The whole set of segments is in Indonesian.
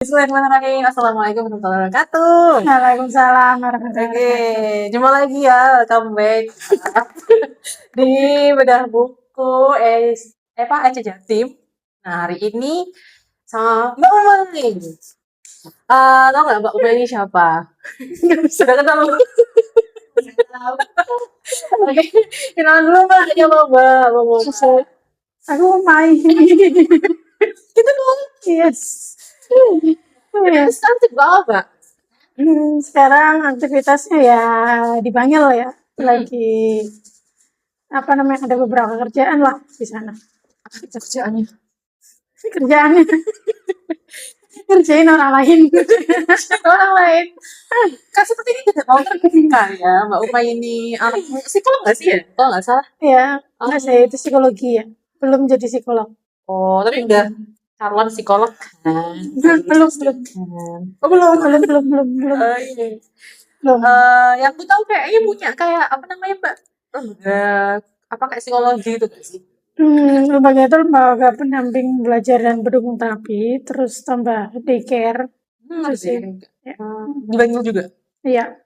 Bismillahirrahmanirrahim. Assalamualaikum warahmatullahi wabarakatuh. Waalaikumsalam warahmatullahi Oke, wabarakatuh. jumpa lagi ya, welcome back di bedah buku Ece Jatim. Nah, hari ini sama Mbak Umay. Tau nggak Mbak Umay ini siapa? Sudah kenal belum? Oke, kenalan dulu Mbak. Coba Mbak. Aku main. Kita dong. Yes. Kita sekarang sibuk apa? Sekarang aktivitasnya ya di Bangil ya. Lagi ada beberapa kerjaan lah di sana. Kerjaannya. Kerjaannya kerjain orang lain. Orang lain. Kan seperti ini tidak mau terbuka ya, Mbak Umay ini. Psikolog nggak sih ya? Kalau nggak salah. Ya, enggak saya itu psikologi ya. Belum jadi psikolog. Oh, tapi udah calon psikolog kan? Belum. Oh, belum. Belum. Iya. Belum. Yang aku tahu kayaknya punya kayak apa namanya Mbak? Apa kayak psikologi itu nggak sih? Lembaga itu lembaga pendamping belajar dan pendukung terapi, terus tambah daycare. Ngerti. Ya. Di Banyumas juga? Iya.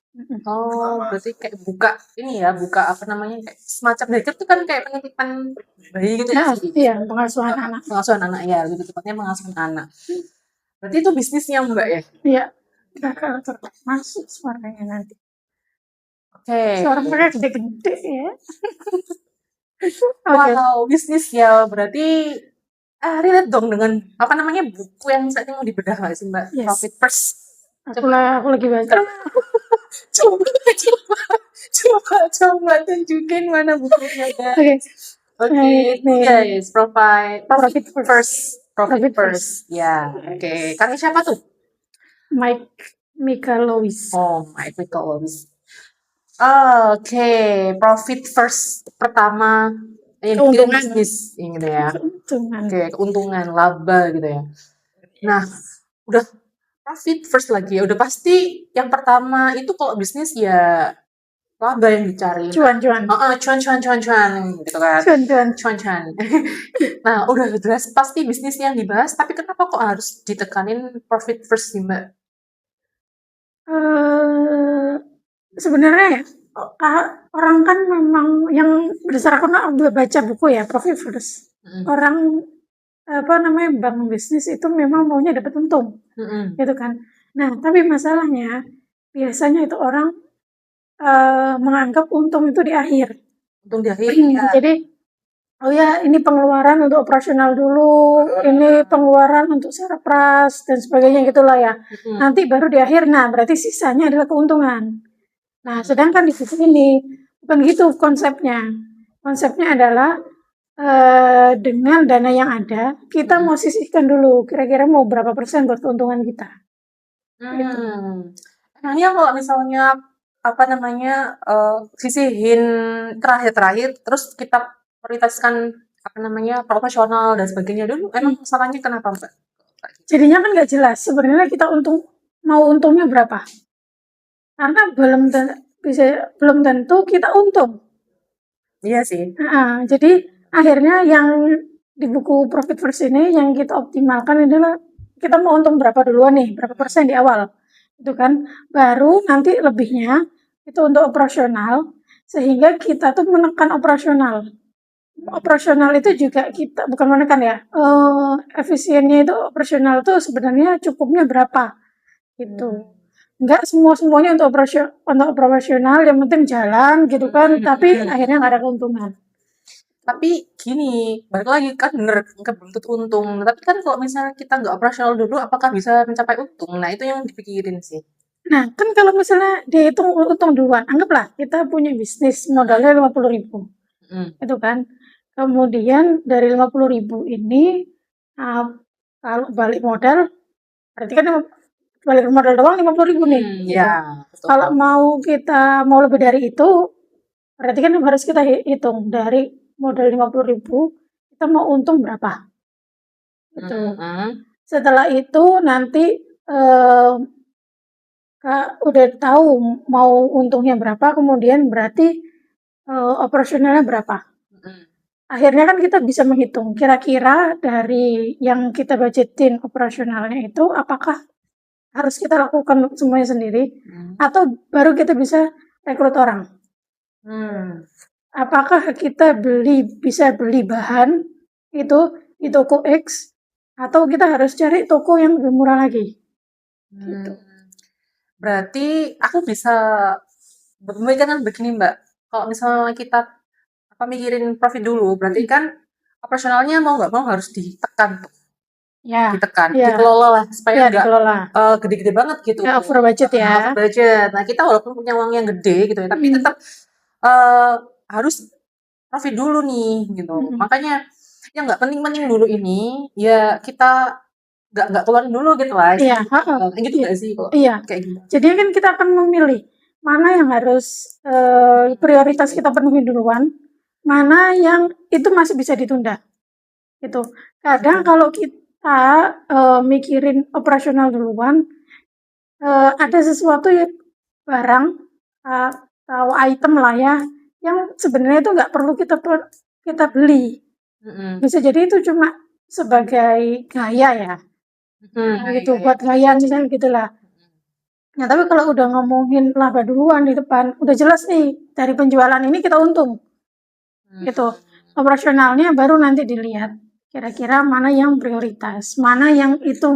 Oh, berarti kayak buka ini ya, buka apa namanya kayak semacam daycare tuh kan kayak penitipan bayi gitu ya? Iya, pengasuhan anak. Pengasuhan anak ya, lebih tepatnya pengasuhan anak. Berarti itu bisnisnya Mbak ya? Iya. Bakal masuk suaranya nanti. Oke. Suara mereka gede-gede ya. Wow, bisnis ya berarti relate dong dengan apa namanya buku yang saat ini mau dibedah nggak sih Mbak? Yes. Profit First. Aku lagi baca. Coba tunjukin mana bukunya guys. Oke. Guys, Profit First. Profit First. Ya, oke. Kang siapa tuh? Mika Lois. Oh, Mika Lois. Oke, Profit First pertama yang bikin bisnis gitu ya. Oke, keuntungan, laba gitu ya. Nah, udah profit first lagi ya. Udah pasti yang pertama itu kalau bisnis ya laba yang dicari. Cuan. Cuan gitu kan. Cuan. Nah, udah jelas pasti bisnis yang dibahas, tapi kenapa kok harus ditekanin profit first sih, Mbak? Sebenarnya orang kan memang yang berdasarkan aku baca buku ya Profit First. Orang bank bisnis itu memang maunya dapat untung, gitu kan. Nah, tapi masalahnya biasanya itu orang menganggap untung itu di akhir. Untung di akhir. Jadi, oh ya ini pengeluaran untuk operasional dulu, ini pengeluaran untuk surplus dan sebagainya gitulah ya. Nanti baru di akhir, nah berarti sisanya adalah keuntungan. Nah, sedangkan di buku ini bukan gitu konsepnya. Konsepnya adalah dengan dana yang ada, kita mau sisihkan dulu kira-kira mau berapa persen buat keuntungan kita. Gitu. Emangnya kalau misalnya sisihin terakhir terus kita prioritaskan profesional dan sebagainya dulu, emang masalahnya kenapa Mbak? Jadinya kan nggak jelas sebenarnya kita mau untungnya berapa, karena belum tentu kita untung. Iya sih. Jadi akhirnya yang di buku Profit First ini yang kita optimalkan adalah kita mau untung berapa duluan nih, berapa persen di awal, itu kan. Baru nanti lebihnya itu untuk operasional, sehingga kita tuh menekan operasional. Operasional itu juga kita bukan menekan ya, efisiennya itu operasional tuh sebenarnya cukupnya berapa, gitu. Enggak semuanya untuk operasional, yang penting jalan gitu kan, tapi akhirnya nggak ada keuntungan. Tapi gini, balik lagi kan bener kebuntut untung. Tapi kan kalau misalnya kita nggak operasional dulu, apakah bisa mencapai untung? Nah itu yang dipikirin sih. Nah kan kalau misalnya dihitung untung duluan, anggaplah kita punya bisnis modalnya 50.000, itu kan. Kemudian dari 50.000 ini kalau balik modal, berarti kan balik modal doang 50.000 nih. Ya, betul. Kalau mau lebih dari itu, berarti kan harus kita hitung dari modal 50.000 kita mau untung berapa. Gitu. Setelah itu nanti udah tahu mau untungnya berapa, kemudian berarti operasionalnya berapa. akhirnya kan kita bisa menghitung kira-kira dari yang kita budgetin operasionalnya itu apakah harus kita lakukan semuanya sendiri atau baru kita bisa rekrut orang. Apakah kita bisa beli bahan itu di toko X atau kita harus cari toko yang lebih murah lagi. Gitu. Berarti aku bisa memikirkan begini Mbak, kalau misalnya kita mikirin profit dulu, berarti kan operasionalnya mau nggak mau harus ditekan tuh. Ya, Ditekan, ya, dikelola lah supaya nggak dikelola. gede-gede banget gitu. Ya, over budget ya. Over budget. Nah kita walaupun punya uang yang gede gitu ya, tapi tetap harus profit dulu nih gitu. Makanya yang nggak penting-penting dulu ini ya kita nggak keluarin dulu gitu lah. Iya, gitu nggak sih kok? Iya. Kayak gitu. Jadi kan kita akan memilih mana yang harus prioritas kita penuhi duluan, mana yang itu masih bisa ditunda. Gitu. Kadang kalau kita mikirin operasional duluan, ada sesuatu yang barang atau item lah ya, yang sebenarnya itu nggak perlu kita beli. Bisa jadi itu cuma sebagai gaya ya. Gitu, buat gaya misalnya gitulah. Nah, tapi kalau udah ngomongin laba duluan di depan, udah jelas nih dari penjualan ini kita untung. Gitu. Operasionalnya baru nanti dilihat kira-kira mana yang prioritas, mana yang itu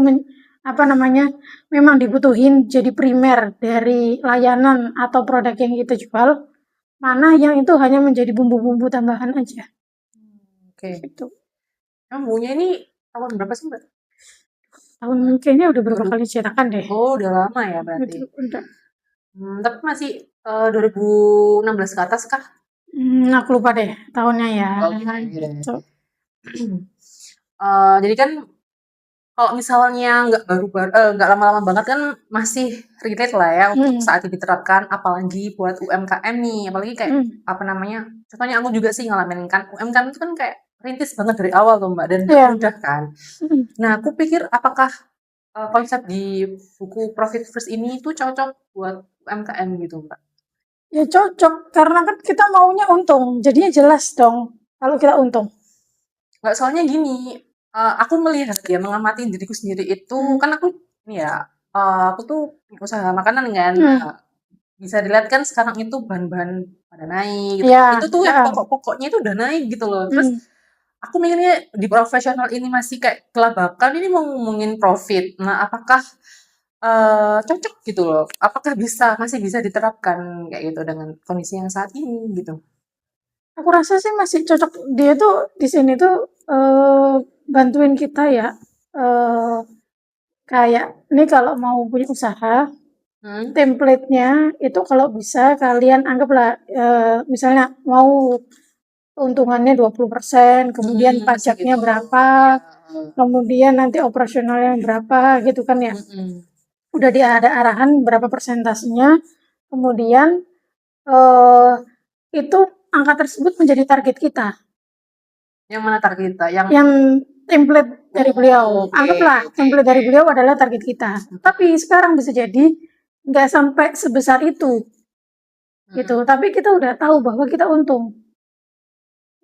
memang dibutuhin jadi primer dari layanan atau produk yang kita jual, mana yang itu hanya menjadi bumbu-bumbu tambahan aja. Oke. Gitu. Bumbunya ini tahun berapa sih Mbak? Tahun kayaknya udah berapa kali cetakan deh. Oh, udah lama ya berarti. Udah. Tapi masih 2016 ke atas kah? Aku lupa deh tahunnya ya. Gitu. Jadi kan kalau misalnya nggak lama-lama banget kan masih relate lah ya untuk saat ini diterapkan, apalagi buat UMKM nih, apalagi kayak contohnya aku juga sih ngalamin kan UMKM itu kan kayak rintis banget dari awal tuh Mbak dan mudah kan. Nah aku pikir apakah konsep di buku Profit First ini tuh cocok buat UMKM gitu Mbak? Ya cocok, karena kan kita maunya untung, jadinya jelas dong kalau kita untung. Nggak, soalnya gini, aku melihat ya, mengamati diriku sendiri itu, kan aku ini ya, aku tuh usaha makanan kan, bisa dilihat kan sekarang itu bahan-bahan pada naik, gitu. Itu tuh yang pokok-pokoknya itu udah naik gitu loh. Terus aku mikirnya di profesional ini masih kayak kelabakan, ini mau ngomongin profit. Nah, apakah cocok gitu loh? Apakah masih bisa diterapkan kayak gitu dengan kondisi yang saat ini gitu? Aku rasa sih masih cocok. Dia tuh di sini tuh bantuin kita ya. Kayak ini kalau mau punya usaha, template-nya itu kalau bisa kalian anggaplah misalnya mau keuntungannya 20%, kemudian pajaknya berapa, kemudian nanti operasionalnya berapa gitu kan ya. Udah ada arahan berapa persentasenya, kemudian itu angka tersebut menjadi target kita. Yang mana target kita? Yang template dari beliau. Anggaplah template dari beliau adalah target kita. Tapi sekarang bisa jadi nggak sampai sebesar itu. Gitu. Tapi kita udah tahu bahwa kita untung.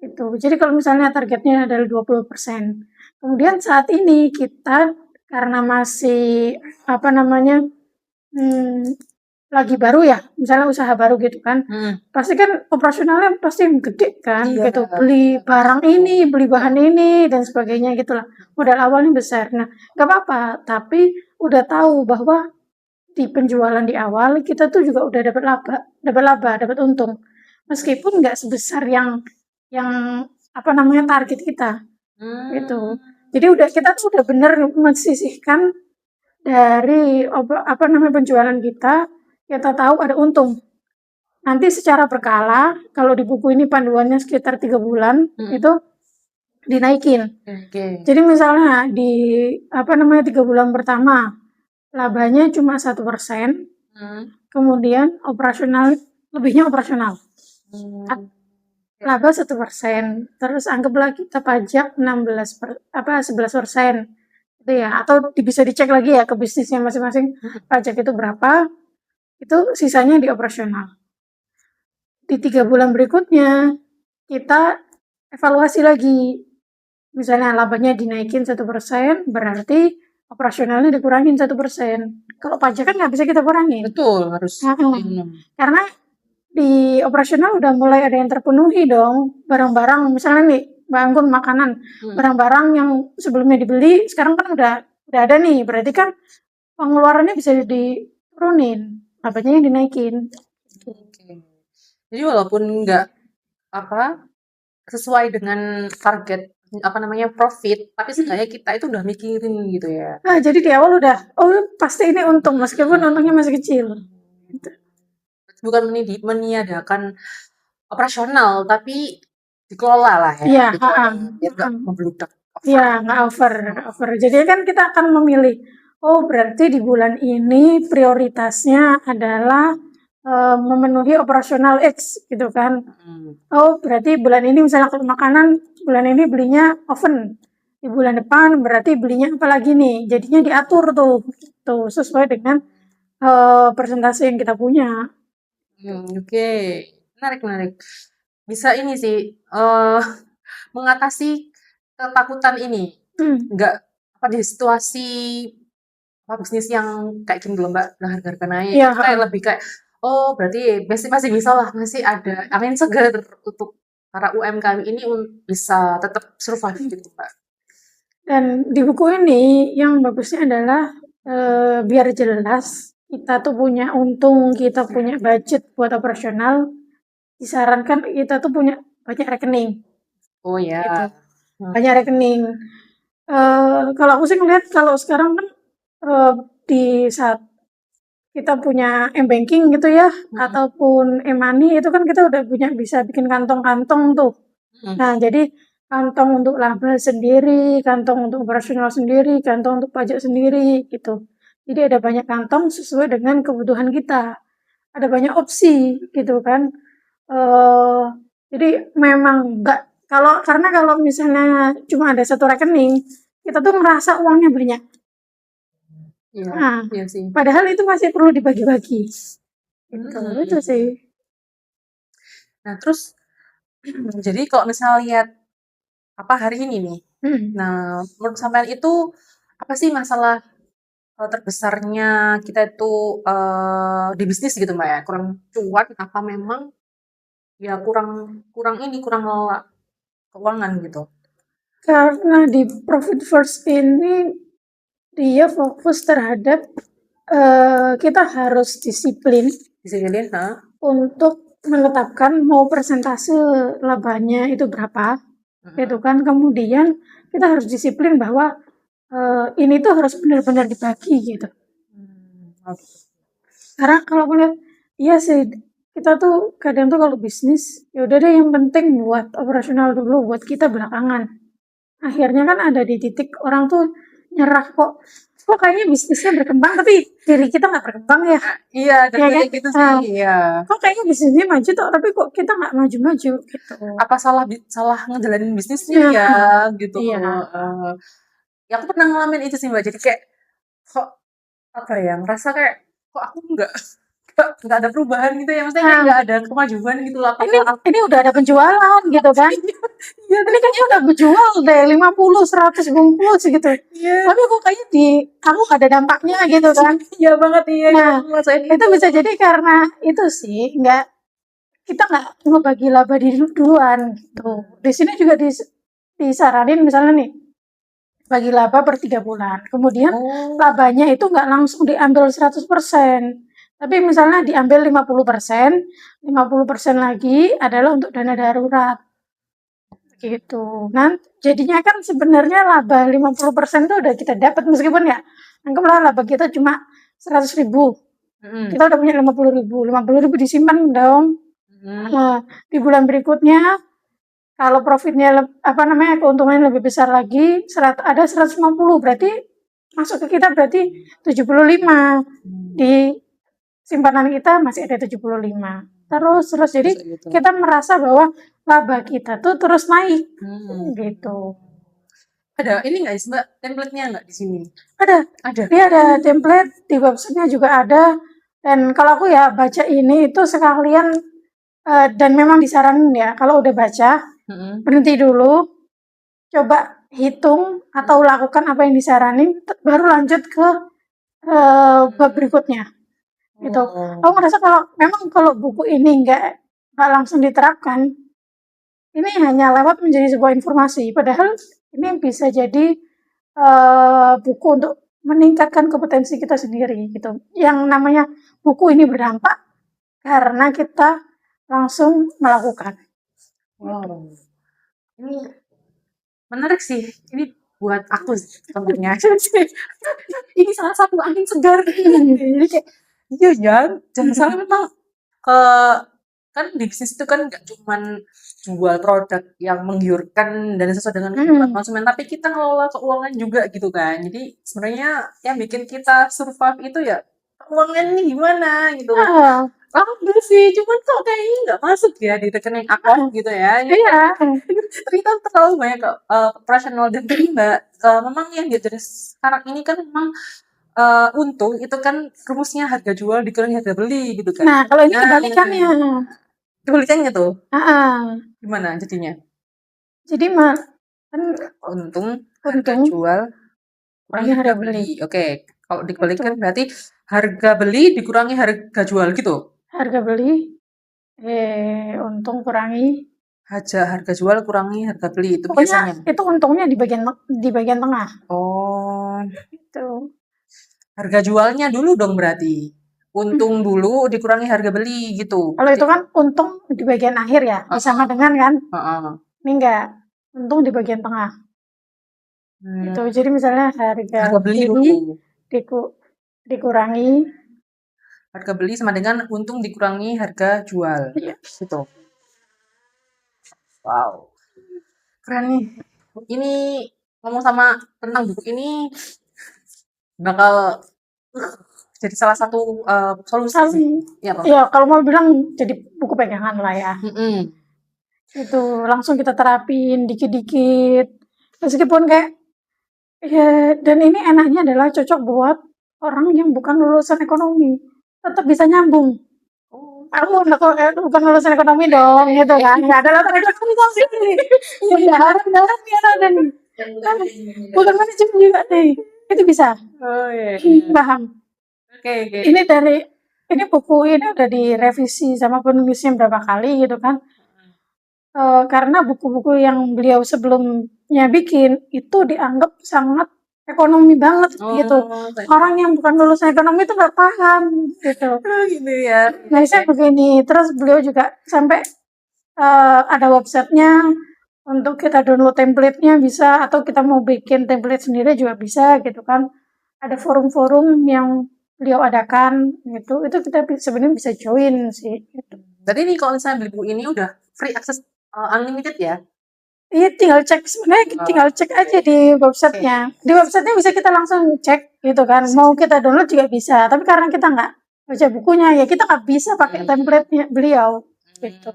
Gitu. Jadi kalau misalnya targetnya adalah 20%. Kemudian saat ini kita karena masih lagi baru ya, misalnya usaha baru gitu kan, pasti kan operasionalnya pasti gede kan, gitu, beli barang ini, beli bahan ini, dan sebagainya gitulah, modal awalnya besar. Nah, nggak apa-apa, tapi udah tahu bahwa di penjualan di awal kita tuh juga udah dapat laba, dapat untung, meskipun nggak sebesar yang target kita, gitu. Jadi kita tuh udah bener mensisihkan dari penjualan kita tahu ada untung. Nanti secara berkala, kalau di buku ini panduannya sekitar 3 bulan, itu dinaikin. Jadi misalnya di 3 bulan pertama, labanya cuma 1%, kemudian lebihnya operasional. Laba 1%, terus anggaplah kita pajak 11%. Itu ya, atau bisa dicek lagi ya ke bisnisnya masing-masing, pajak itu berapa, itu sisanya di operasional. Di 3 bulan berikutnya kita evaluasi lagi. Misalnya labanya dinaikin 1%, berarti operasionalnya dikurangin 1%. Kalau pajak kan nggak bisa kita kurangin. Betul, harus Karena di operasional udah mulai ada yang terpenuhi dong. Barang-barang, misalnya nih, bangun makanan, barang-barang yang sebelumnya dibeli, sekarang kan udah ada nih. Berarti kan pengeluarannya bisa diturunin, labanya yang dinaikin. Jadi walaupun nggak sesuai dengan target profit, tapi seenggaknya kita itu udah mikirin gitu ya. Nah, jadi di awal udah, pasti ini untung meskipun untungnya masih kecil. Bukan meniadakan operasional, tapi dikelola lah ya. Iya, biar nggak membludak. Iya, nggak over. Jadi kan kita akan memilih, berarti di bulan ini prioritasnya adalah memenuhi operasional X gitu kan. Berarti bulan ini misalnya kalau makanan, bulan ini belinya oven. Di bulan depan berarti belinya apa lagi nih. Jadinya diatur tuh sesuai dengan persentase yang kita punya. Oke. Menarik. Bisa ini sih mengatasi ketakutan ini. Nggak di situasi bisnis yang kayak gini belum Mbak, harga naik. Kayak lebih kayak berarti masih bisa lah, masih ada angin segar untuk para UMKM ini bisa tetap survive gitu Mbak. Dan di buku ini yang bagusnya adalah biar jelas kita tuh punya untung, kita punya budget buat operasional, disarankan kita tuh punya banyak rekening. Oh ya. Gitu. Banyak rekening. Kalau aku sih ngeliat kalau sekarang kan di saat kita punya m-banking gitu ya, ataupun e-money itu kan kita udah bisa bikin kantong-kantong tuh. Nah, jadi kantong untuk laba sendiri, kantong untuk operasional sendiri, kantong untuk pajak sendiri gitu. Jadi ada banyak kantong sesuai dengan kebutuhan kita. Ada banyak opsi gitu kan. Jadi memang karena kalau misalnya cuma ada satu rekening, kita tuh merasa uangnya banyak. Iya sih. Padahal itu masih perlu dibagi-bagi. Itu sih. Nah, terus jadi kalau misalnya lihat hari ini nih. Nah, menurut sampean itu apa sih masalah terbesarnya kita itu di bisnis gitu Mbak ya? Kurang cuan apa memang ya kurang ngelola keuangan gitu? Karena di Profit First ini dia fokus terhadap kita harus disiplin untuk menetapkan mau persentase labanya itu berapa, gitu kan. Kemudian kita harus disiplin bahwa ini tuh harus benar-benar dibagi gitu. Karena kalau melihat, iya sih, kita tuh kadang tuh kalau bisnis, ya udah deh yang penting buat operasional dulu, buat kita belakangan. Akhirnya kan ada di titik orang tuh nyerah kok kayaknya bisnisnya berkembang tapi diri kita nggak berkembang ya. Iya, ya kan? Gitu sih. Iya. Kok kayaknya bisnisnya maju tuh, tapi kok kita nggak maju-maju gitu. Apa salah ngejalanin bisnisnya ya gitu. Iya. Ya aku pernah ngalamin itu sih Mbak. Jadi kayak kok ngerasa kayak kok aku nggak ada perubahan gitu ya, maksudnya nggak ada kemajuan gitu loh. Ini udah ada penjualan gitu kan. Iya, ini kayaknya udah berjual deh 50, 100 bungkus gitu. Tapi kok kayaknya aku gak ada dampaknya gitu kan. Iya banget, iya. Nah, itu bisa jadi karena itu sih, kita nggak ngebagi laba duluan gitu. Di sini juga disaranin misalnya nih, bagi laba per 3 bulan. Kemudian labanya itu nggak langsung diambil 100%. Tapi misalnya diambil 50%, 50% lagi adalah untuk dana darurat. Gitu. Nah, jadinya kan sebenarnya laba 50% itu udah kita dapat, meskipun ya anggaplah laba kita cuma 100.000. Kita udah punya 50.000. 50.000 disimpan dong. Nah, di bulan berikutnya kalau profitnya keuntungannya lebih besar lagi, ada 150, berarti masuk ke kita berarti 75. Di simpanan kita masih ada 75. Terus jadi kita merasa bahwa laba kita tuh terus naik. Gitu. Ada ini nggak Mbak, template-nya nggak di sini? Ada. Dia ada template, di website-nya juga ada. Dan kalau aku ya baca ini itu sekalian dan memang disaranin ya, kalau udah baca berhenti dulu, coba hitung atau lakukan apa yang disaranin, baru lanjut ke bab berikutnya. Gitu. Aku ngerasa kalau buku ini nggak langsung diterapkan, ini hanya lewat menjadi sebuah informasi. Padahal ini bisa jadi buku untuk meningkatkan kompetensi kita sendiri gitu. Yang namanya buku ini berdampak karena kita langsung melakukan. Wow, ini menarik sih. Ini buat aku sih contohnya. Ini salah satu angin segar. Jadi kayak, iya ya, jangan salah memang kan di bisnis itu kan nggak cuman jual produk yang menggiurkan dan sesuai dengan kebutuhan konsumen, tapi kita ngelola keuangan juga gitu kan. Jadi sebenarnya yang bikin kita survive itu ya keuangan ini gimana gitu. Enggak sih, cuman kok kayaknya nggak masuk ya di rekening aku gitu ya. Iya. Ternyata terlalu banyak operasional dan Mbak. Memang yang diajarin sekarang ini kan memang untung itu kan rumusnya harga jual dikurangi harga beli gitu kan. Nah, kalau ini kebalikannya. Kebalikannya tuh. Heeh. Gimana jadinya? Jadi kan untung harga jual kurangi harga beli. Oke, kalau dikebalikan berarti harga beli dikurangi harga jual gitu. Harga beli untung kurangi harga jual kurangi harga beli itu pokoknya biasanya. Itu untungnya di bagian tengah. Oh. Itu. Harga jualnya dulu dong berarti. Untung dulu dikurangi harga beli gitu. Kalau itu kan untung di bagian akhir ya, sama dengan kan? Ini enggak, untung di bagian tengah. Itu jadi misalnya harga beli dikurangi harga beli sama dengan untung dikurangi harga jual. Iya. Gitu. Wow. Keren nih. Ini ngomong sama tentang buku ini bakal jadi salah satu solusi. Ya, kalau mau bilang jadi buku pegangan lah ya. Itu langsung kita terapin dikit-dikit. Meskipun kayak ya, dan ini enaknya adalah cocok buat orang yang bukan lulusan ekonomi, tetap bisa nyambung. Aku bukan lulusan ekonomi dong, gitu kan? Nggak ada latar ekonomi tapi ya darat biar ada nih. Bukan manajemen juga nih, itu bisa. Oh iya. Paham. Oke. Ini buku ini udah direvisi sama penulisnya berapa kali gitu kan? Karena buku-buku yang beliau sebelumnya bikin itu dianggap sangat ekonomi banget gitu. Orang yang bukan lulusan ekonomi itu nggak paham gitu. Gitu ya. Nah, saya begini. Terus beliau juga sampai ada websitenya untuk kita download template-nya bisa, atau kita mau bikin template sendiri juga bisa gitu kan. Ada forum-forum yang beliau adakan gitu. Itu kita sebenarnya bisa join sih. Gitu. Jadi nih kalau misalnya beli buku ini udah free access unlimited ya? Iya, tinggal cek aja di websitenya. Di websitenya bisa kita langsung cek gitu kan. Mau kita download juga bisa. Tapi karena kita nggak baca bukunya, ya kita nggak bisa pakai template-nya beliau. Gitu.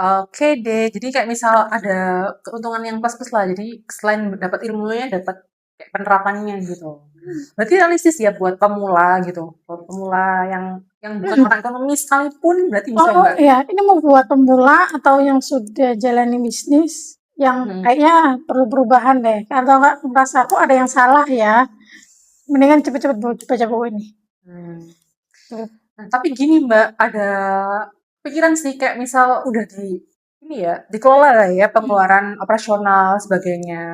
Oke deh. Jadi kayak misal ada keuntungan yang plus-plus lah. Jadi selain dapat ilmunya, dapat kayak penerapannya gitu. Berarti realistis ya buat pemula gitu. Buat pemula yang bukan orang ekonomi sekalipun berarti bisa Mbak? Iya, ini mau buat pemula atau yang sudah jalani bisnis yang kayaknya perlu perubahan deh. Atau nggak merasa aku ada yang salah ya. Mendingan cepet-cepet baca buku ini. Nah, tapi gini Mbak, ada pikiran sih kayak misal udah dikelola lah ya pengeluaran operasional sebagainya.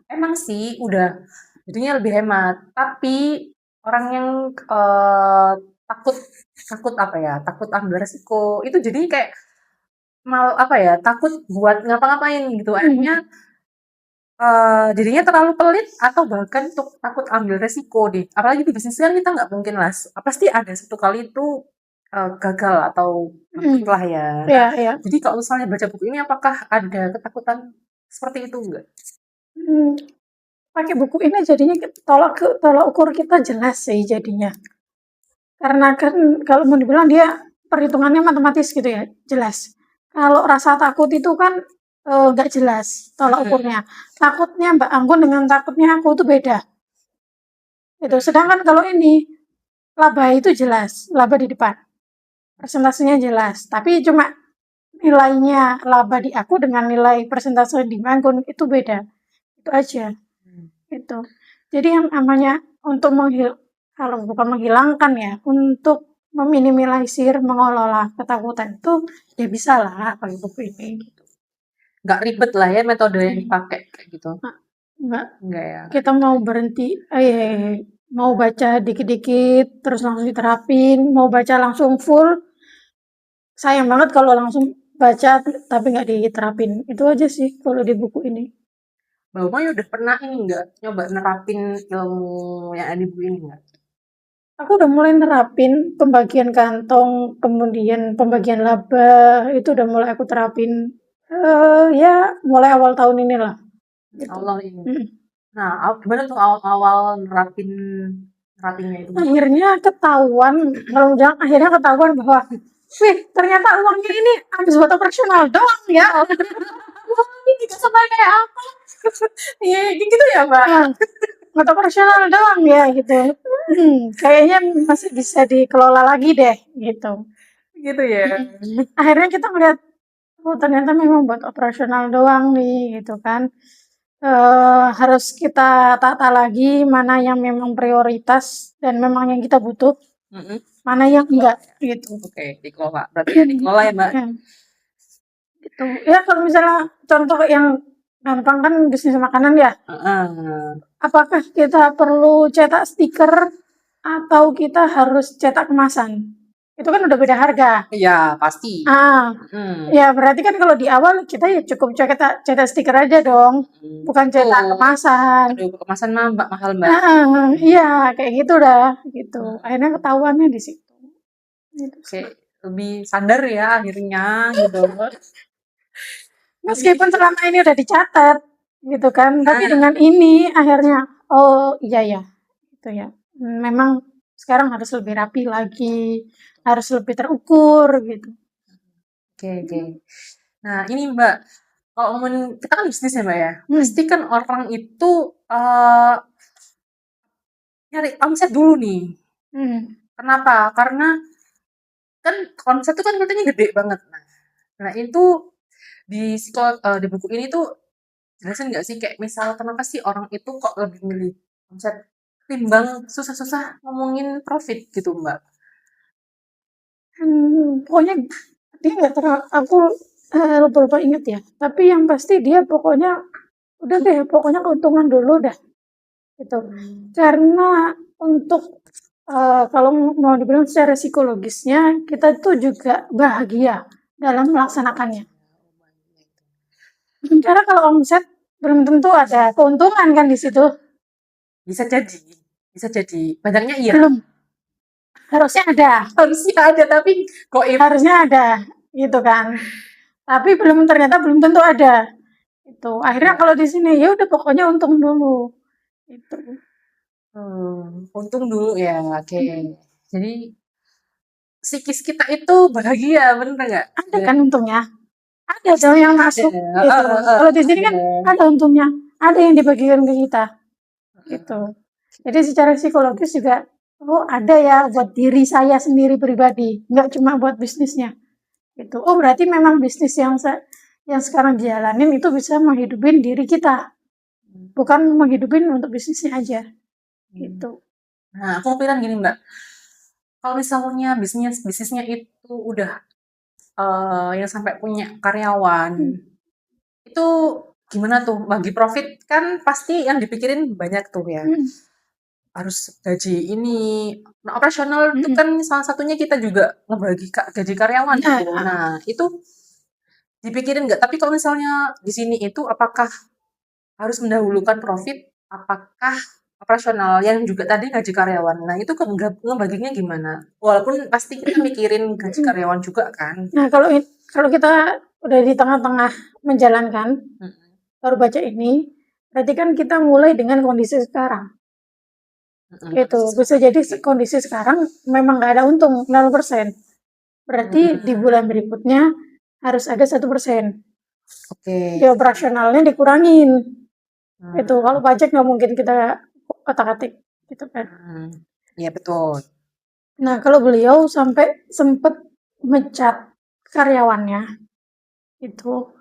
Emang sih udah jadinya lebih hemat. Tapi orang yang takut ambil resiko itu jadi kayak takut buat ngapa-ngapain gitu. Akhirnya jadinya terlalu pelit atau bahkan takut ambil resiko deh. Apalagi di bisnis kan kita nggak mungkin lah. Pasti ada satu kali itu gagal atau bangkrut lah ya. Iya. Jadi kalau misalnya baca buku ini apakah ada ketakutan seperti itu enggak? Pakai buku ini jadinya tolak ukur kita jelas sih jadinya. Karena kan kalau mau dibilang dia perhitungannya matematis gitu ya, jelas. Kalau rasa takut itu kan nggak jelas tolak ukurnya. Takutnya Mbak Anggun dengan takutnya aku itu beda. Itu. Sedangkan kalau ini laba itu jelas, laba di depan. Presentasinya jelas, tapi cuma nilainya laba di aku dengan nilai persentase di Magun itu beda. Itu aja. Itu. Jadi yang namanya untuk kalau bukan menghilangkan ya, untuk meminimalisir, mengelola ketakutan itu ya bisa lah pakai buku ini gitu. Nggak ribet lah ya metode yang dipakai kayak gitu. Enggak. Enggak ya. Kita mau berhenti, mau baca dikit-dikit terus langsung diterapin, mau baca langsung full. Sayang banget kalau langsung baca tapi nggak diterapin. Itu aja sih kalau di buku ini. Mbak Uma udah pernah ini nggak nyoba nerapin ilmu yang ada di buku ini nggak? Aku udah mulai nerapin pembagian kantong, kemudian pembagian laba, itu udah mulai aku terapin. Ya mulai awal tahun ini lah. Gitu. Allah ini. Nah, gimana tuh awal-awal nerapinnya itu? Akhirnya ketahuan bahwa, wih ternyata uangnya ini habis buat operasional doang ya. Wah, ini sama kayak apa? Iya, gitu ya, Mbak. Buat operasional doang ya gitu. Kayaknya masih bisa dikelola lagi deh gitu. Gitu ya. Akhirnya kita melihat, oh ternyata memang buat operasional doang nih gitu kan. Harus kita tata lagi mana yang memang prioritas dan memang yang kita butuh, mana yang enggak gitu. Oke, dikelola. Berarti dikelola ya, Mbak? Gitu. Ya kalau misalnya contoh yang gampang kan bisnis makanan ya. Apakah kita perlu cetak stiker atau kita harus cetak kemasan? Itu kan udah beda harga. Iya, pasti. Ya berarti kan kalau di awal kita ya cukup cetak stiker aja dong, bukan cetak kemasan. Aduh, kemasan mah mahal, Mbak. Iya, kayak gitu dah, gitu. Akhirnya ketahuannya di situ. Oke, lebih sadar ya akhirnya gitu. Meskipun selama ini udah dicatat, gitu kan. Tapi dengan ini akhirnya, oh iya ya, gitu ya. Memang sekarang harus lebih rapi lagi, harus lebih terukur gitu. Oke. Nah ini Mbak, kalau ngomongin kita kan bisnis ya Mbak ya, pasti kan orang itu nyari omset dulu nih. Kenapa? Karena kan omset itu kan katanya gede banget. Nah itu di buku ini tuh jelasin nggak sih kayak misal kenapa sih orang itu kok lebih milih omset timbang susah-susah ngomongin profit gitu Mbak? Pokoknya dia nggak terlalu, aku lupa inget ya. Tapi yang pasti dia pokoknya udah deh, pokoknya keuntungan dulu dah. Gitu. Karena untuk kalau mau dibilang secara psikologisnya kita tuh juga bahagia dalam melaksanakannya. Sementara kalau omset belum tentu ada keuntungan kan di situ. Bisa jadi. Banyaknya iya. Belum. Harusnya ada, tapi kok harusnya ada, gitu kan. Tapi ternyata belum tentu ada. Itu. Akhirnya kalau di sini ya udah pokoknya untung dulu. Itu. Untung dulu ya, oke. Jadi psikis kita itu bahagia, bener nggak? Ada kan untungnya? Ada dong yang masuk. Gitu. Kalau di sini kan ada untungnya, ada yang dibagikan ke kita. Gitu. Jadi secara psikologis juga, oh ada ya buat diri saya sendiri pribadi, nggak cuma buat bisnisnya. Gitu. Oh berarti memang bisnis yang sekarang dijalanin itu bisa menghidupin diri kita, bukan menghidupin untuk bisnisnya aja. Gitu. Nah, aku pikiran gini Mbak, kalau misalnya bisnisnya itu udah yang sampai punya karyawan, itu gimana tuh bagi profit kan pasti yang dipikirin banyak tuh ya. Harus gaji ini. Nah, operasional itu kan salah satunya kita juga ngebagi gaji karyawan. Nah, itu dipikirin nggak? Tapi kalau misalnya di sini itu apakah harus mendahulukan profit? Apakah operasional yang juga tadi gaji karyawan? Nah, itu ngebaginya gimana? Walaupun pasti kita mikirin gaji karyawan juga kan. Nah, kalau kita udah di tengah-tengah menjalankan, baru baca ini, berarti kan kita mulai dengan kondisi sekarang. Itu bisa jadi kondisi sekarang memang nggak ada untung 0%. Berarti di bulan berikutnya harus ada 1%. Di operasionalnya dikurangin. Itu kalau pajak nggak mungkin kita otak-atik gitu kan. Iya betul. Nah kalau beliau sampai sempat mecat karyawannya Itu.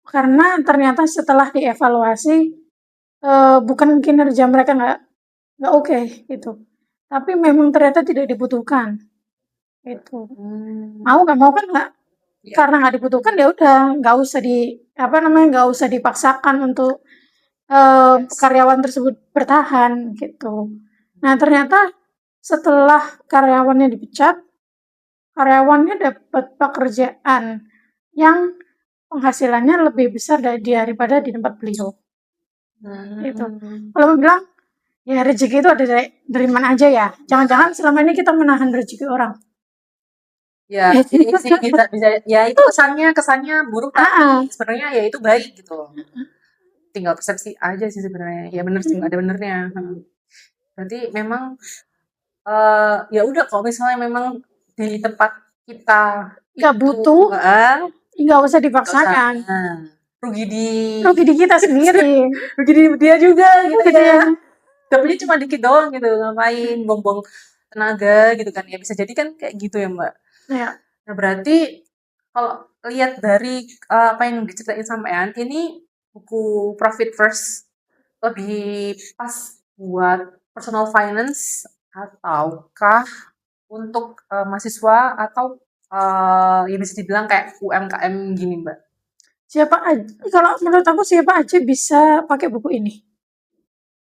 Karena ternyata setelah dievaluasi, bukan kinerja mereka nggak oke gitu, tapi memang ternyata tidak dibutuhkan, gitu. Mau nggak mau kan nggak Iya. karena nggak dibutuhkan ya udah nggak usah nggak usah dipaksakan untuk, Yes. karyawan tersebut bertahan, gitu. Nah ternyata setelah karyawannya dipecat, karyawannya dapat pekerjaan yang penghasilannya lebih besar daripada di tempat beliau, gitu. Hmm. Kalau mau bilang, ya rezeki itu ada dari mana aja ya, jangan-jangan selama ini kita menahan rezeki orang. Ya, ini sih bisa bisa ya itu kesannya buruk tapi sebenarnya ya itu baik gitu loh. Tinggal persepsi aja sih sebenarnya. Ya bener sih, ada benernya. Berarti memang ya udah kalau misalnya memang di tempat kita Nggak itu butuh, nggak usah nggak usah dipaksakan, rugi di rugi di kita sendiri. rugi di dia juga gitu Gitu ya. ya. Dapetnya cuma dikit doang gitu, ngapain buang-buang tenaga gitu kan. Ya bisa jadi kan kayak gitu ya Mbak. Ya, Nah berarti kalau lihat dari apa yang diceritain sampean, ini buku Profit First lebih pas buat personal finance ataukah untuk mahasiswa atau ya bisa dibilang kayak UMKM gini Mbak? siapa aja, kalau menurut aku siapa aja bisa pakai buku ini.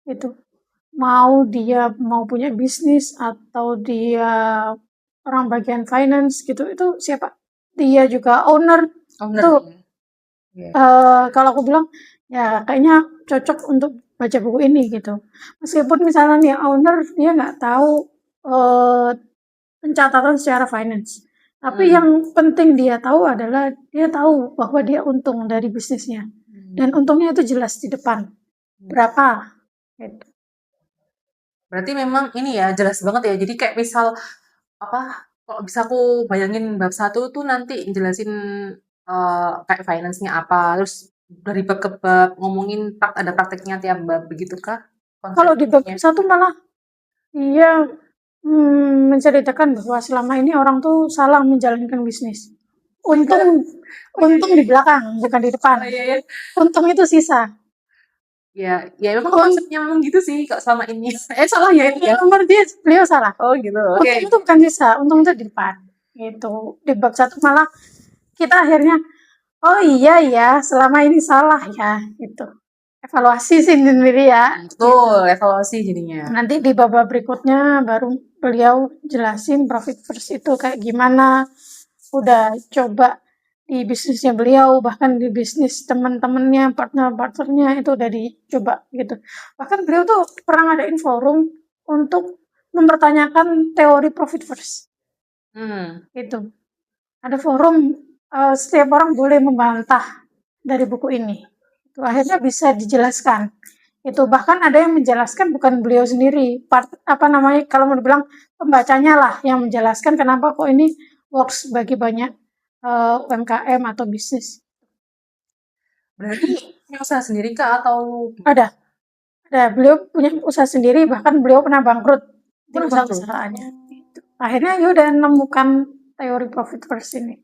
Itu. Mau punya bisnis atau dia orang bagian finance gitu, itu siapa? Dia juga owner. Owner. Itu Ya. kalau aku bilang ya kayaknya cocok untuk baca buku ini gitu. Meskipun misalnya nih owner dia nggak tahu pencatatan secara finance, tapi yang penting dia tahu adalah dia tahu bahwa dia untung dari bisnisnya dan untungnya itu jelas di depan berapa. Gitu. Berarti memang ini ya jelas banget ya. Jadi kayak misal apa kalau bisa aku bayangin bab satu tuh nanti jelasin kayak finance-nya apa, terus dari bab ke bab ngomongin ada prakteknya tiap bab begitu kah Kalau di bab konsepnya? 1 malah dia menceritakan bahwa selama ini orang tuh salah menjalankan bisnis. Untung di belakang, bukan di depan. Oh, iya, iya. Untung itu sisa. Ya, ya memang konsepnya memang gitu sih kok selama ini. Salah ya itu ya. Nomor dia beliau salah. Oh gitu. Oke. Untung itu bukan sisa, untung itu di depan. Gitu. Di bab 1 malah kita akhirnya, oh iya ya, selama ini salah ya, gitu. Evaluasi sendiri ya. Betul, evaluasi jadinya. Nanti di bab berikutnya baru beliau jelasin profit first itu kayak gimana. Udah coba di bisnisnya beliau, bahkan di bisnis teman-temannya, partner-partnernya itu udah dicoba gitu. Bahkan beliau tuh pernah ngadain forum untuk mempertanyakan teori profit first. Gitu. Ada forum, setiap orang boleh membantah dari buku ini. Itu akhirnya bisa dijelaskan. Itu bahkan ada yang menjelaskan bukan beliau sendiri, kalau mau dibilang pembacanya lah yang menjelaskan kenapa kok ini works bagi banyak UMKM atau bisnis. Berarti punya usaha sendiri kah atau Ada, beliau punya usaha sendiri, bahkan beliau pernah bangkrut di usaha-usahanya. Akhirnya ya udah nemukan teori profit first ini.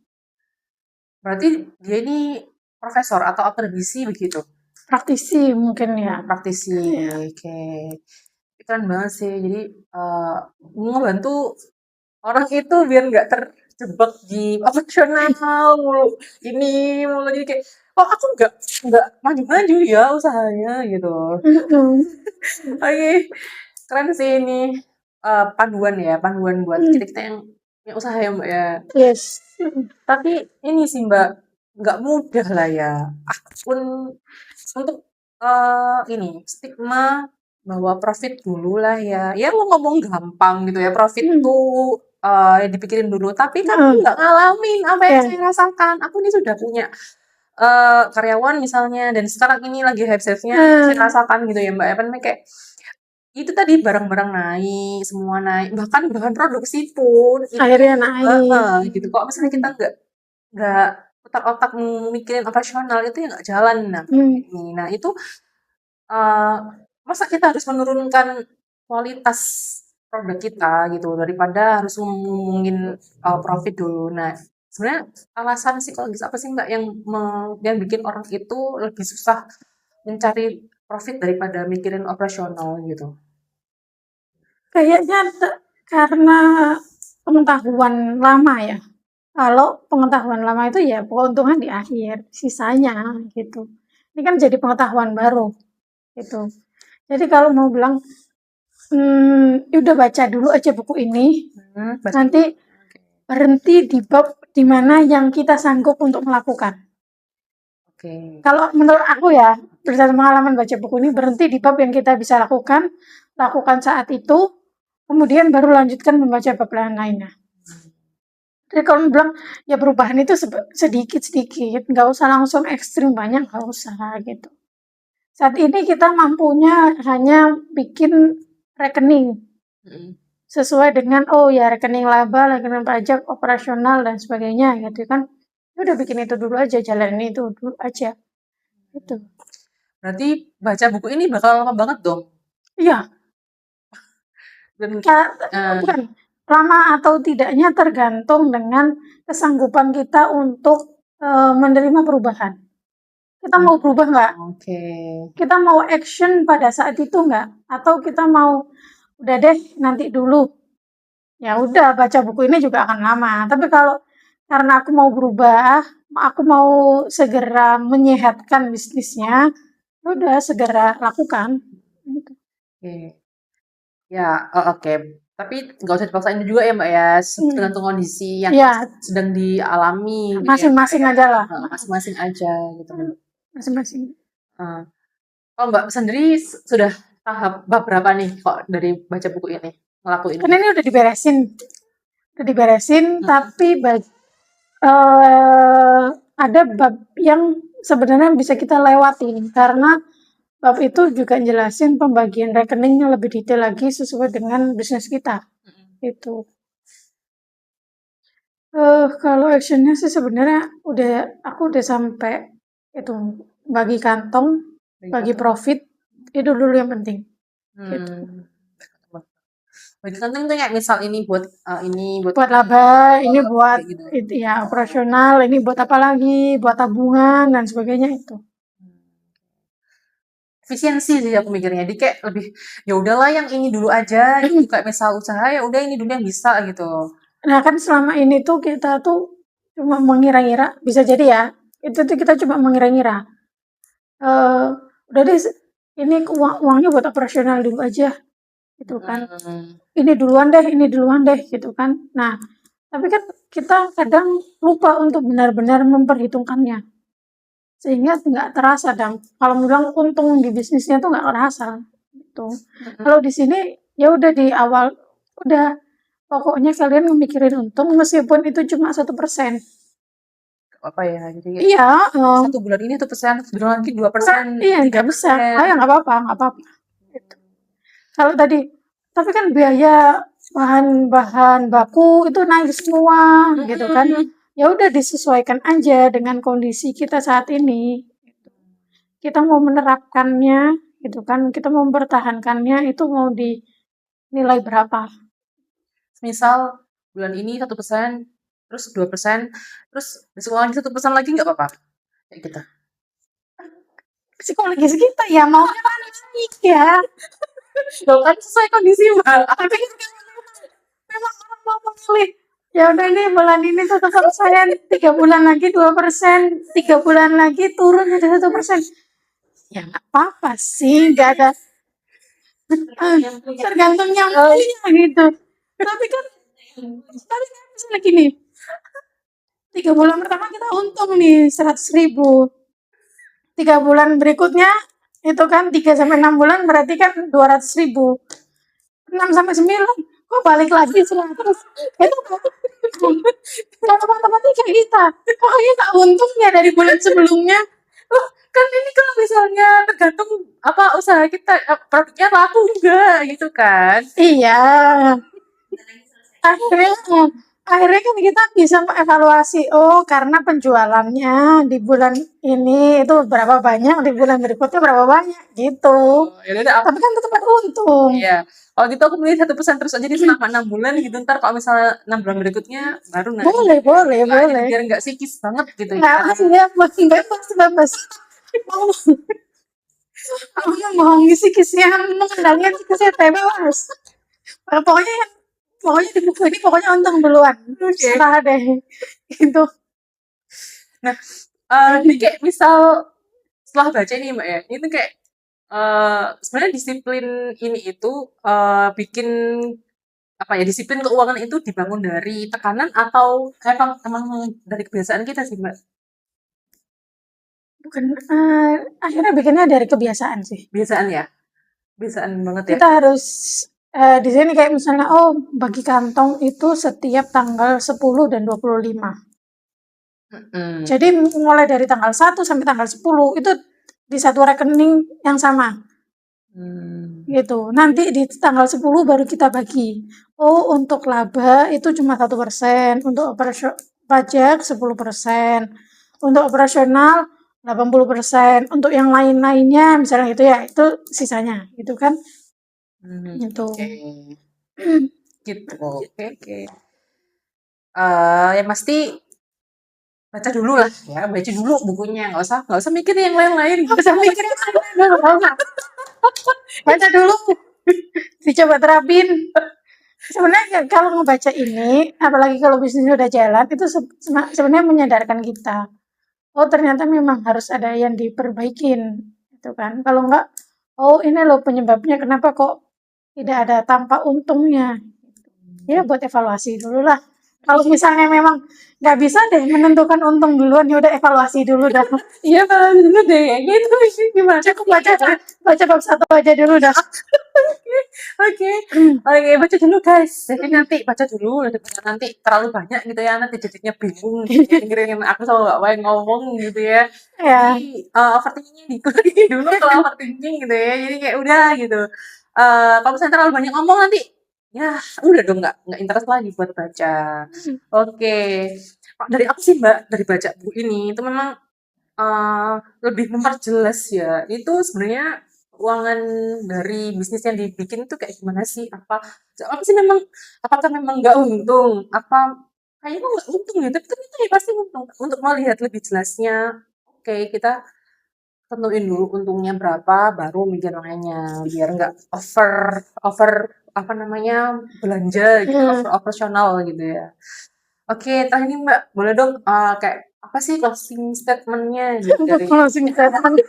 berarti dia ini profesor atau akademisi begitu? Praktisi mungkin ya. Praktisi. Oke. Keren banget sih. Jadi ngebantu orang itu biar nggak terjebak di operasional mulu ini mulu jadi kayak oh aku nggak maju-maju ya usahanya gitu. Oke, keren sih ini panduan buat kita yang punya usaha ya Mbak ya. Yes. Tapi ini sih Mbak nggak mudah lah ya. Akun untuk ini stigma bahwa profit dulu lah ya. Ya mau ngomong gampang gitu ya profit tuh dipikirin dulu. Tapi kan aku nggak ngalamin apa yang saya rasakan. Aku ini sudah punya karyawan misalnya dan sekarang ini lagi hype-nya saya rasakan gitu ya Mbak. Apa namanya kayak itu tadi barang-barang naik, semua naik, bahkan bahan produksi pun itu Akhirnya naik. gitu. Kok misalnya kita nggak otak-otak mikirin operasional itu ya nggak jalan nah ini. Nah itu eh, masa kita harus menurunkan kualitas produk kita gitu daripada harus ngomongin profit dulu. Nah Sebenarnya alasan psikologis apa sih Mbak yang bikin orang itu lebih susah mencari profit daripada mikirin operasional gitu? Kayaknya karena pengetahuan lama ya. Kalau pengetahuan lama itu ya keuntungan di akhir, sisanya gitu. Ini kan jadi pengetahuan baru gitu. Jadi kalau mau bilang, udah baca dulu aja buku ini, nanti berhenti di bab di mana yang kita sanggup untuk melakukan. Oke. Kalau menurut aku ya, berdasarkan pengalaman baca buku ini, berhenti di bab yang kita bisa lakukan saat itu, kemudian baru lanjutkan membaca bab lain-lainnya. Jadi kalau bilang, ya perubahan itu sedikit-sedikit, nggak usah langsung ekstrim banyak, nggak usah gitu. Saat ini kita mampunya hanya bikin rekening sesuai dengan ya rekening laba, rekening pajak, operasional dan sebagainya gitu kan. Udah bikin itu dulu aja, jalanin itu dulu aja. Gitu. Berarti baca buku ini bakal lama banget dong? Iya. Bukan. Lama atau tidaknya tergantung dengan kesanggupan kita untuk menerima perubahan. Kita mau berubah nggak? Kita mau action pada saat itu nggak? Atau kita mau udah deh nanti dulu. Ya udah baca buku ini juga akan lama. Tapi kalau karena aku mau berubah, aku mau segera menyehatkan bisnisnya, udah segera lakukan. Gitu. Ya, oke. Tapi nggak usah dipaksain juga ya Mbak ya, tergantung kondisi yang sedang dialami. Masing-masing aja lah. Masing-masing aja gitu. Masing-masing. Kalau Mbak sendiri sudah tahap bab berapa nih kok dari baca buku ini ngelakuin? Kan ini udah diberesin, tapi ada bab yang sebenarnya bisa kita lewatin karena bab itu juga jelasin pembagian rekeningnya lebih detail lagi sesuai dengan bisnis kita. Itu. Kalau actionnya sih sebenarnya aku udah sampai itu bagi kantong, bagi profit, itu dulu yang penting. Gitu. Bagi kantong itu kayak misal ini buat laba, ini buat gitu. Ya operasional, ini buat apa lagi, buat tabungan dan sebagainya itu. Efisiensi sih aku mikirnya, jadi kayak lebih ya udahlah yang ini dulu aja, gitu. Kayak misal usaha ya udah ini dulu yang bisa gitu. Nah kan selama ini tuh kita tuh cuma mengira-ngira, bisa jadi ya, itu tuh kita cuma mengira-ngira. Udah deh, ini uangnya buat operasional dulu aja, gitu kan. Ini duluan deh, gitu kan. Nah, tapi kan kita kadang lupa untuk benar-benar memperhitungkannya. Sehingga nggak terasa kalau bilang untung di bisnisnya tuh nggak terasa gitu. Kalau di sini ya udah di awal udah pokoknya kalian memikirin untung meskipun itu cuma 1%. Apa ya? Jadi iya, 1 bulan ini 1%, bulan lagi 2%. Iya nggak bisa. Ya nggak apa-apa. Gitu. Kalau tadi, tapi kan biaya bahan baku itu naik semua, gitu kan. Ya udah disesuaikan aja dengan kondisi kita saat ini. Kita mau menerapkannya, gitu kan. Kita mau mempertahankannya itu mau dinilai berapa. Misal bulan ini 1%, terus 2%, terus besok lagi 1% lagi nggak apa-apa? Kayak gitu. Psikologis kita ya maunya kan naik ya. Loh kan sesuai kondisi Mbak. Tapi memang orang mau memilih. Ya udah nih bulan ini 1%, 3 bulan lagi 2%, 3 bulan lagi turun jadi 1%. Ya nggak apa-apa sih, nggak ada tergantung yang punya gitu. Tapi kan misalnya gini, 3 bulan pertama kita untung nih 100.000. 3 bulan berikutnya itu kan 3-6 bulan berarti kan 200.000. 6-9 kok balik lagi 100. Itu kalau matematika kita pokoknya tak untungnya dari bulan sebelumnya. Kan ini kalau misalnya tergantung apa usaha kita, produknya laku enggak gitu kan. Iya. akhirnya kan kita bisa mengevaluasi, oh karena penjualannya di bulan ini itu berapa banyak, di bulan berikutnya berapa banyak gitu. Ya udah Tapi kan tetap ada untung. iya. Kalau gitu aku beli 1% terus aja di selama 6 bulan gitu. Ntar kalau misalnya 6 bulan berikutnya baru naik. Boleh. Biar nggak sikis banget gitu ya. Nggak ya, bebas. Mau mau ngisi kisnya, mengendalikan kisnya bebas. Pokoknya pokoknya di buku ini pokoknya untung duluan. Serah deh. Itu. Nah, jadi kayak misal setelah baca ini Mbak ya, itu kayak sebenarnya disiplin ini itu bikin apa ya, disiplin keuangan itu dibangun dari tekanan atau emang dari kebiasaan kita sih Mbak? Bukan, akhirnya bikinnya dari kebiasaan sih. Kebiasaan ya? Kebiasaan banget ya? Kita harus, di sini kayak misalnya, oh bagi kantong itu setiap tanggal 10 dan 25. Mhm. Jadi mulai dari tanggal 1 sampai tanggal 10 itu di satu rekening yang sama. Gitu. Nanti di tanggal 10 baru kita bagi. Oh, untuk laba itu cuma 1%, untuk pajak 10%, untuk operasional 80%, untuk yang lain-lainnya misalnya gitu ya, itu sisanya, gitu kan. Gitu. Oke. Gitu. Oke. Yang pasti baca dulu lah ya, baca dulu bukunya, nggak usah mikir yang lain-lain. Nggak usah mikir yang lain-lain, nggak usah. Baca dulu, dicoba terapin. Sebenarnya kalau ngebaca ini, apalagi kalau bisnisnya udah jalan, itu sebenarnya menyadarkan kita. Oh ternyata memang harus ada yang diperbaikin, gitu kan. Kalau enggak, oh ini loh penyebabnya kenapa kok tidak ada tampak untungnya. Ya buat evaluasi dulu lah. Kalau misalnya memang nggak bisa deh menentukan untung duluan, ya udah evaluasi dulu dah. Iya kalau dulu deh, gitu sih gimana? Cukup baca bab 1 aja dulu dah. Oke, baca dulu guys. Jadi nanti baca dulu, nanti terlalu banyak gitu ya, nanti jadinya bingung dengerin aku sama Mbak Wai ngomong gitu ya. Ya, Jadi overthinkingnya dikurangi dulu kalau overthinking gitu ya. Jadi kayak udah gitu. Kalau misalnya terlalu banyak ngomong nanti, ya udah dong nggak interest lagi buat baca. Oke, dari aku sih Mbak, dari baca buku ini itu memang lebih memperjelas ya, itu sebenarnya keuangan dari bisnis yang dibikin tuh kayak gimana sih? Apa sih memang apakah memang nggak untung? Kayaknya nggak untung ya, tapi ternyata ya pasti untung. Untuk melihat lebih jelasnya, oke kita tentuin dulu untungnya berapa, baru mikir lainnya, biar nggak over over apa namanya belanja gitu, operasional gitu ya. Oke, terakhir nih Mbak, boleh dong kayak apa sih closing statement-nya gitu untuk dari closing statement.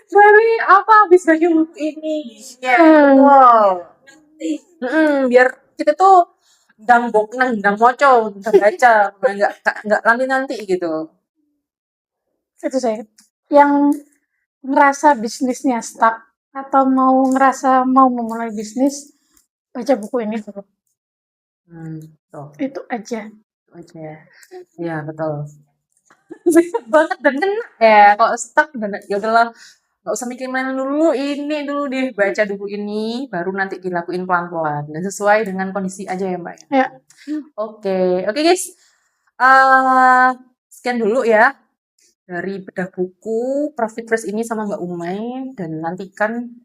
dari apa habis baca buku ini? Ya, wow. Biar kita tuh ndang boknang, ndang moco, ndang baca, nggak nanti gitu. Itu saya. Yang ngerasa bisnisnya stuck atau ngerasa mau memulai bisnis, baca buku ini dulu. Tuh, Itu aja. itu aja ya. Iya, betul. Bisa banget dan kena ya kalau stuck dan ya udahlah nggak usah mikir main dulu, ini dulu deh, baca dulu ini, baru nanti dilakuin pelan-pelan dan sesuai dengan kondisi aja ya Mbak ya. Ya. Oke guys, eh sekian dulu ya dari bedah buku Profit First ini sama Mbak Umay, dan nantikan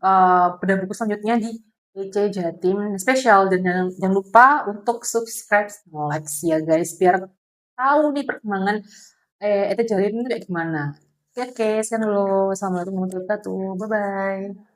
bedah buku selanjutnya di EC Jatim Spesial, dan jangan lupa untuk subscribe dan like ya guys biar tahu nih perkembangan EC Jatim itu kayak gimana. Oke, sekian dulu. Assalamualaikum warahmatullahi wabarakatuh. Bye bye.